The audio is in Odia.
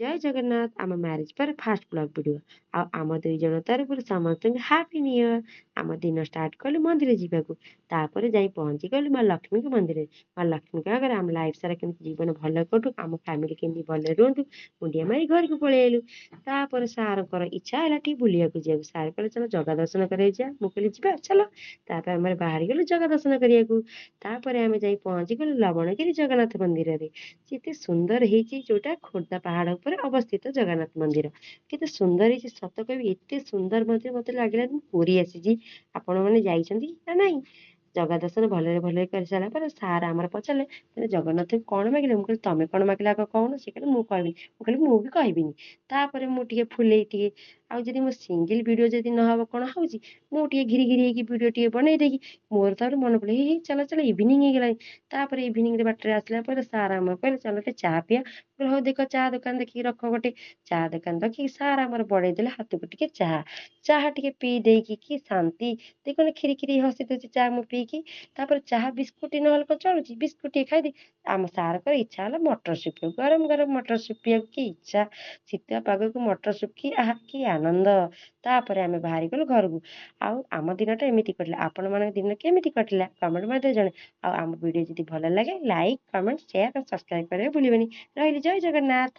ଜୟ ଜଗନ୍ନାଥ। ଆମ ମ୍ୟାରେଜ ପରେ ଫାଷ୍ଟ ବ୍ଲଗ ଭିଡିଓ। ଆଉ ଆମ 2 ଜଣ ତରଫରୁ ସମସ୍ତଙ୍କୁ ହାପି ନ୍ୟୁ ଇୟର। ଆମ ଦିନ ଷ୍ଟାର୍ଟ କଲୁ ମନ୍ଦିର ଯିବାକୁ। ତାପରେ ଯାଇ ପହଞ୍ଚିଗଲୁ ମା ଲକ୍ଷ୍ମୀଙ୍କ ମନ୍ଦିରରେ। ମା ଲକ୍ଷ୍ମୀଙ୍କ ଆଗରେ ଆମ ଲାଇଫ ସାରା କେମିତି ଜୀବନ ଭଲ କଟୁ, ଆମ ଫ୍ୟାମିଲି କେମିତି ଭଲରେ ରୁହନ୍ତୁ, ମୁଣ୍ଡିଆ ମାରି ଘରକୁ ପଳେଇ ଆଇଲୁ। ତାପରେ ସାରଙ୍କର ଇଚ୍ଛା ହେଲା ଟିକେ ବୁଲିବାକୁ ଯିବାକୁ। ସାର୍ କହିଲେ ଚାଲ ଜଗା ଦର୍ଶନ କରିବାକୁ ଯିବା। ମୁଁ କହିଲି ଯିବା ଚାଲ। ତାପରେ ଆମେ ବାହାରିଗଲୁ ଜଗା ଦର୍ଶନ କରିବାକୁ। ତାପରେ ଆମେ ଯାଇ ପହଞ୍ଚିଗଲୁ ଲବଣଗିରି ଜଗନ୍ନାଥ ମନ୍ଦିରରେ। ଏତେ ସୁନ୍ଦର ହେଇଛି, ଯୋଉଟା ଖୋର୍ଦ୍ଧା ପାହାଡ ଉପରେ ଅବସ୍ଥିତ ଜଗନ୍ନାଥ ମନ୍ଦିର। କେତେ ସୁନ୍ଦର ହେଇଛି ସତ କହିବି, ଏତେ ସୁନ୍ଦର ମନ୍ଦିର ମତେ ଲାଗିଲା ମୁଁ ପୁରୀ ଆସିଛି। ଆପଣ ମାନେ ଯାଇଛନ୍ତି ନା ନାଇଁ? ଜଗା ଦର୍ଶନ ଭଲରେ ଭଲରେ କରିସାରିଲା ପରେ ସାର୍ ଆମର ପଚାରିଲେ କହିଲେ ଜଗନ୍ନାଥଙ୍କୁ କଣ ମାଗିଲେ? ମୁଁ କହିଲି ତମେ କଣ ମାଗିଲେ ଆଗ କହୁନ। ସେ କହିଲେ ମୁଁ କହିବିନି। ମୁଁ କହିଲି ମୁଁ ବି କହିବିନି। ତାପରେ ମୁଁ ଟିକେ ଫୁଲେଇ ଟିକେ, ଆଉ ଯଦି ମୋ ସିଙ୍ଗିଲ ଭିଡିଓ ଯଦି ନହବ କଣ ହଉଛି, ମୁଁ ଟିକେ ଘିରି ଘିରି ହେଇକି ଭିଡିଓ ଟିକେ ବନେଇ ଦେଇକି ମୋର ତାପରେ ମନେ ପଡିଲା ହେଇ ଚାଲ ଚାଲ ଇଭିନିଂ ହେଇଗଲାଣି। ତାପରେ ଇଭିନିଂ ରେ ବାଟରେ ଆସିଲା ପରେ ସାର୍ ଆମର କହିଲେ ଚାଲ ଟିକେ ଚାହା ପିଇବା। ହଉ ଦେଖ ଚା ଦୋକାନ ଦେଖିକି ରଖ ଗୋଟେ। ଚା ଦୋକାନ ରଖିକି ସାର୍ ଆମର ବଢେଇ ଦେଲେ ହାତକୁ ଟିକେ ଚାହା। ଚାହା ଟିକେ ପିଇ ଦେଇକି କି ଶାନ୍ତି। ଦେଖୁନ ଖିରି ଖିରି ହସି ଦଉଛି ଚା ମୁଁ ପିଇକି। ତାପରେ ଚାହା ବିସ୍କୁଟ ନହେଲେ କଣ ଚଳୁଛି, ବିସ୍କୁଟ ଟିକେ ଖାଇଦେଇ ଆମ ସାରଙ୍କର ଇଚ୍ଛା ହେଲା ମଟର ସୁପ୍ ପିଇବାକୁ। ଗରମ ଗରମ ମଟର ସୁପ୍ ପିଇବାକୁ କି ଇଚ୍ଛା। ଶୀତ ପାଗକୁ ମଟର ସୁପ୍ କି ଆହା କି ଆନନ୍ଦ। ତାପରେ ଆମେ ବାହାରିଗଲୁ ଘରକୁ। ଆଉ ଆମ ଦିନଟା ଏମିତି କଟିଲା। ଆପଣମାନଙ୍କ ଦିନ କେମିତି କଟିଲା କମେଣ୍ଟ ମଧ୍ୟ ଜଣେ। ଆଉ ଆମ ଭିଡିଓ ଯଦି ଭଲ ଲାଗେ ଲାଇକ୍ କମେଣ୍ଟ ସେୟାର ସବସ୍କ୍ରାଇବ କରିବାକୁ ଭୁଲିବେନି। ରହିଲି, ଜୟ ଜଗନ୍ନାଥ।